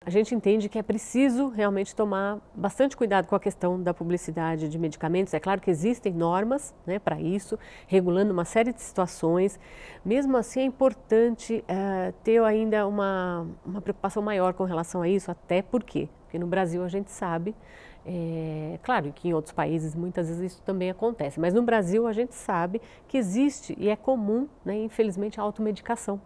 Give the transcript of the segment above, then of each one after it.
a gente entende que é preciso realmente tomar bastante cuidado com a questão da publicidade de medicamentos. É claro que existem normas, né, para isso, regulando uma série de situações. Mesmo assim, é importante ter ainda uma preocupação maior com relação a isso, até porque no Brasil a gente sabe, claro que em outros países muitas vezes isso também acontece, mas no Brasil a gente sabe que existe e é comum, né, infelizmente, a automedicação.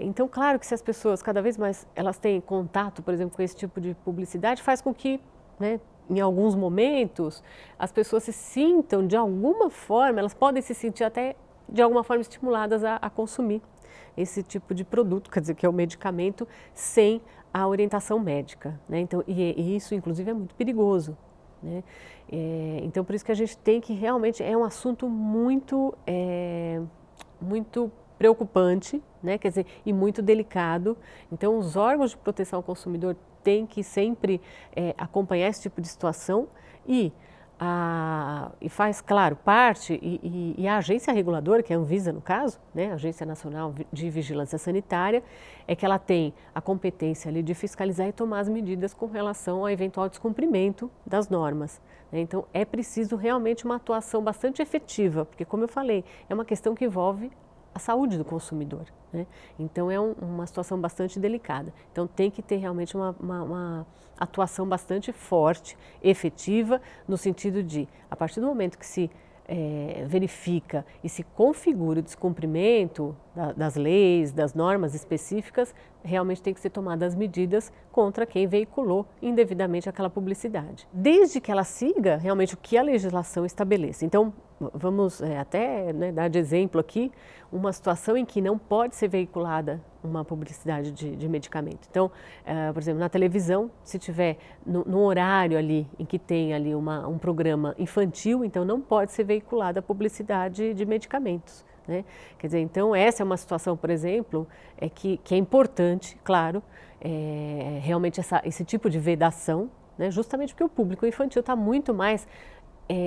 Então, claro que se as pessoas cada vez mais elas têm contato, por exemplo, com esse tipo de publicidade, faz com que, né, em alguns momentos, as pessoas se sintam de alguma forma, elas podem se sentir até de alguma forma estimuladas a consumir esse tipo de produto, quer dizer, que é o medicamento, sem a orientação médica, né? Então, e isso, inclusive, é muito perigoso, né? Então, por isso que a gente tem que realmente, é um assunto muito preocupante, né? Quer dizer, e muito delicado. Então, os órgãos de proteção ao consumidor têm que sempre acompanhar esse tipo de situação e faz, claro, parte, e a agência reguladora, que é a Anvisa no caso, né, a Agência Nacional de Vigilância Sanitária, é que ela tem a competência ali de fiscalizar e tomar as medidas com relação ao eventual descumprimento das normas, né? Então, é preciso realmente uma atuação bastante efetiva, porque, como eu falei, é uma questão que envolve a saúde do consumidor, né? Então é uma situação bastante delicada. Então tem que ter realmente uma atuação bastante forte, efetiva, no sentido de, a partir do momento que se verifica e se configura o descumprimento das leis, das normas específicas, realmente tem que ser tomadas medidas contra quem veiculou indevidamente aquela publicidade. Desde que ela siga realmente o que a legislação estabelece. Então, vamos até, né, dar de exemplo aqui uma situação em que não pode ser veiculada uma publicidade de medicamento. Então, por exemplo, na televisão, se tiver no horário ali em que tem ali um programa infantil, então não pode ser veiculada a publicidade de medicamentos, né? Quer dizer, então essa é uma situação, por exemplo, que é importante, claro, realmente esse tipo de vedação, né, justamente porque o público infantil está muito mais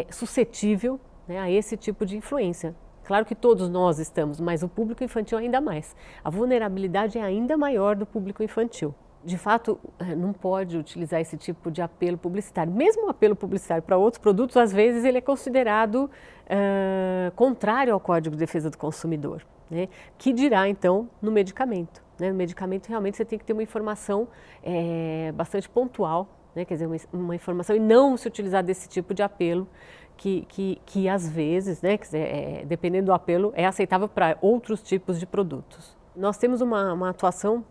suscetível, né, a esse tipo de influência. Claro que todos nós estamos, mas o público infantil ainda mais. A vulnerabilidade é ainda maior do público infantil. De fato, não pode utilizar esse tipo de apelo publicitário. Mesmo o apelo publicitário para outros produtos, às vezes ele é considerado contrário ao Código de Defesa do Consumidor, né? Que dirá, então, no medicamento, né? No medicamento, realmente, você tem que ter uma informação bastante pontual, né? Quer dizer, uma informação, e não se utilizar desse tipo de apelo, que às vezes, né, quer dizer, dependendo do apelo, é aceitável para outros tipos de produtos. Nós temos uma atuação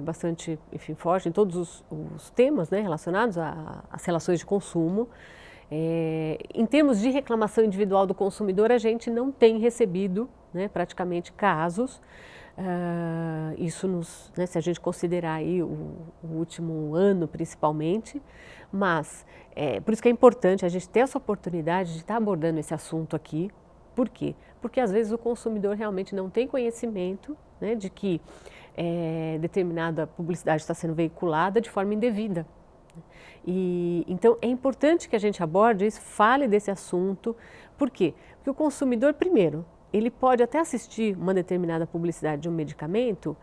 bastante, enfim, forte em todos os temas, né, relacionados às relações de consumo. Em termos de reclamação individual do consumidor, a gente não tem recebido, né, praticamente casos. Isso né, se a gente considerar aí o último ano principalmente, mas por isso que é importante a gente ter essa oportunidade de estar abordando esse assunto aqui. Por quê? Porque às vezes o consumidor realmente não tem conhecimento, né, de que determinada publicidade está sendo veiculada de forma indevida. E então é importante que a gente aborde isso, fale desse assunto. Por quê? Porque o consumidor, primeiro, ele pode até assistir uma determinada publicidade de um medicamento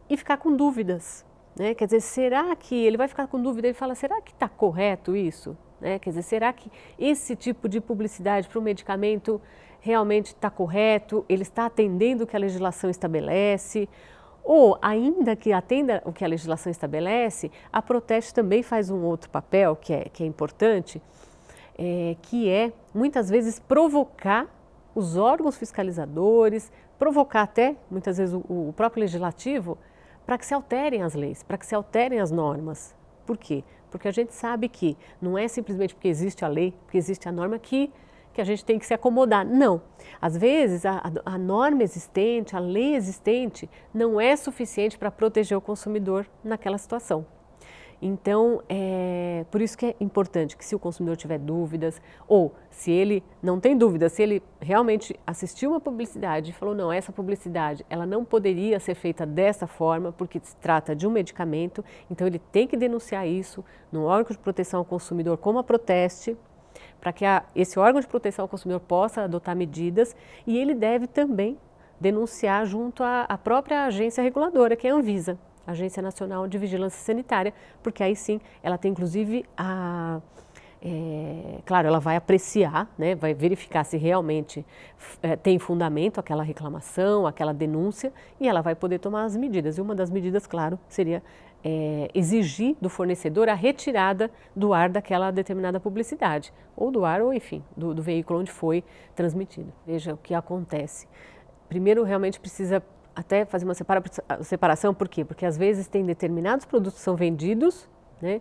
e ficar com dúvidas, né? Quer dizer, será que ele vai ficar com dúvida? Ele fala, será que está correto isso? Né? Quer dizer, será que esse tipo de publicidade para o medicamento realmente está correto? Ele está atendendo o que a legislação estabelece? Ou, ainda que atenda o que a legislação estabelece, a Proteste também faz um outro papel que é importante, que é, muitas vezes, provocar os órgãos fiscalizadores, provocar até, muitas vezes, o próprio legislativo, para que se alterem as leis, para que se alterem as normas. Por quê? Porque a gente sabe que não é simplesmente porque existe a lei, porque existe a norma que a gente tem que se acomodar. Não. Às vezes, a norma existente, a lei existente, não é suficiente para proteger o consumidor naquela situação. Então, por isso que é importante que, se o consumidor tiver dúvidas, ou se ele não tem dúvidas, se ele realmente assistiu uma publicidade e falou, não, essa publicidade ela não poderia ser feita dessa forma, porque se trata de um medicamento, então ele tem que denunciar isso no órgão de proteção ao consumidor, como a Proteste, para que esse órgão de proteção ao consumidor possa adotar medidas, e ele deve também denunciar junto à própria agência reguladora, que é a Anvisa. Agência Nacional de Vigilância Sanitária, porque aí sim ela tem inclusive claro, ela vai apreciar, né, vai verificar se realmente tem fundamento aquela reclamação, aquela denúncia, e ela vai poder tomar as medidas. E uma das medidas, claro, seria exigir do fornecedor a retirada do ar daquela determinada publicidade, ou do ar, ou enfim, do veículo onde foi transmitido. Veja o que acontece. Primeiro, realmente precisa até fazer uma separação, por quê? Porque às vezes tem determinados produtos que são vendidos, né?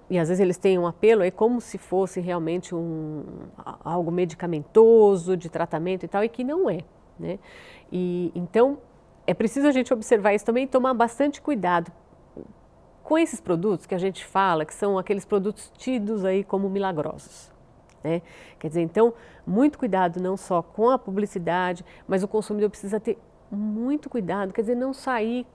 E às vezes eles têm um apelo como se fosse realmente algo medicamentoso, de tratamento e tal, e que não é, né? E então é preciso a gente observar isso também e tomar bastante cuidado com esses produtos que a gente fala, que são aqueles produtos tidos aí como milagrosos, né? Quer dizer, então, muito cuidado não só com a publicidade, mas o consumidor precisa ter muito cuidado, quer dizer, não sair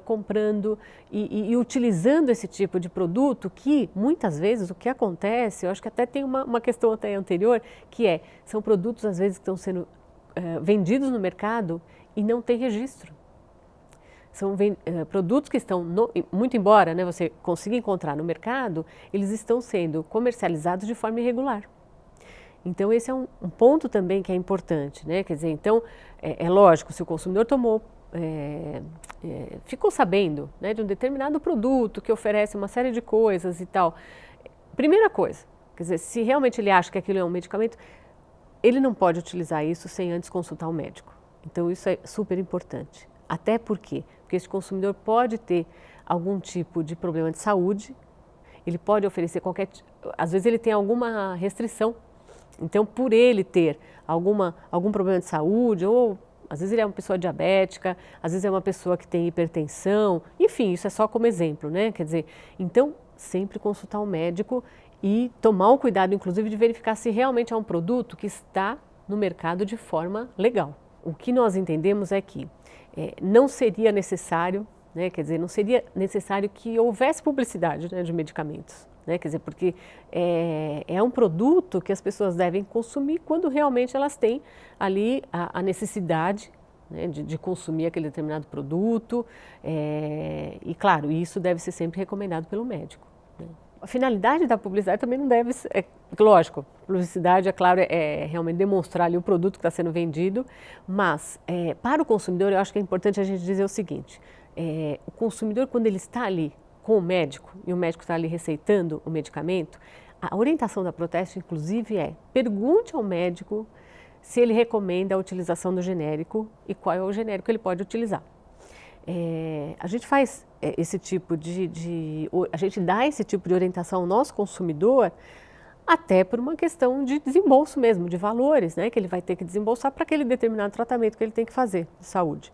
comprando e utilizando esse tipo de produto que, muitas vezes, o que acontece, eu acho que até tem uma questão até anterior, que são produtos, às vezes, que estão sendo vendidos no mercado e não tem registro. São produtos que estão, muito embora, né, você consiga encontrar no mercado, eles estão sendo comercializados de forma irregular. Então, esse é um ponto também que é importante, né? Quer dizer, então, é lógico, se o consumidor ficou sabendo, né, de um determinado produto que oferece uma série de coisas e tal, primeira coisa, quer dizer, se realmente ele acha que aquilo é um medicamento, ele não pode utilizar isso sem antes consultar o médico. Então, isso é super importante. Até porque esse consumidor pode ter algum tipo de problema de saúde, ele pode oferecer às vezes ele tem alguma restrição. Então, por ele ter algum problema de saúde, ou às vezes ele é uma pessoa diabética, às vezes é uma pessoa que tem hipertensão, enfim, isso é só como exemplo, né? Quer dizer, então, sempre consultar o médico e tomar o cuidado, inclusive, de verificar se realmente é um produto que está no mercado de forma legal. O que nós entendemos é que não seria necessário, né? Quer dizer, não seria necessário que houvesse publicidade, né, de medicamentos. Né? Quer dizer, porque é um produto que as pessoas devem consumir quando realmente elas têm ali a necessidade, né, de consumir aquele determinado produto, e claro, isso deve ser sempre recomendado pelo médico, né? A finalidade da publicidade também não deve ser, lógico, publicidade, é claro, é realmente demonstrar ali o produto que está sendo vendido, mas para o consumidor eu acho que é importante a gente dizer o seguinte, o consumidor quando ele está ali com o médico, e o médico está ali receitando o medicamento, a orientação da Proteste, inclusive, pergunte ao médico se ele recomenda a utilização do genérico e qual é o genérico que ele pode utilizar. A gente faz esse tipo a gente dá esse tipo de orientação ao nosso consumidor até por uma questão de desembolso mesmo, de valores, né, que ele vai ter que desembolsar para aquele determinado tratamento que ele tem que fazer de saúde.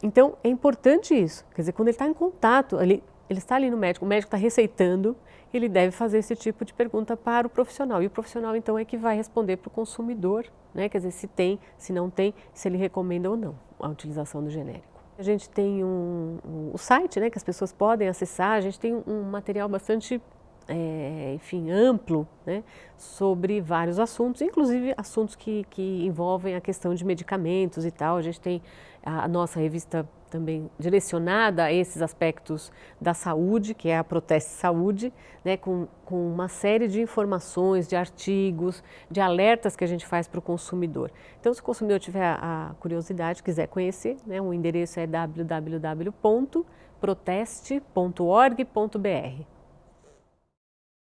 Então, é importante isso, quer dizer, quando ele está em contato, ele está ali no médico, o médico está receitando, ele deve fazer esse tipo de pergunta para o profissional, e o profissional então é que vai responder para o consumidor, né, quer dizer, se tem, se não tem, se ele recomenda ou não a utilização do genérico. A gente tem o site, né, que as pessoas podem acessar, a gente tem um material bastante enfim, amplo, né, sobre vários assuntos, inclusive assuntos que envolvem a questão de medicamentos e tal. A gente tem a nossa revista também direcionada a esses aspectos da saúde, que é a Proteste Saúde, né, com uma série de informações, de artigos, de alertas que a gente faz para o consumidor. Então, se o consumidor tiver a curiosidade, quiser conhecer, né, o endereço é www.proteste.org.br.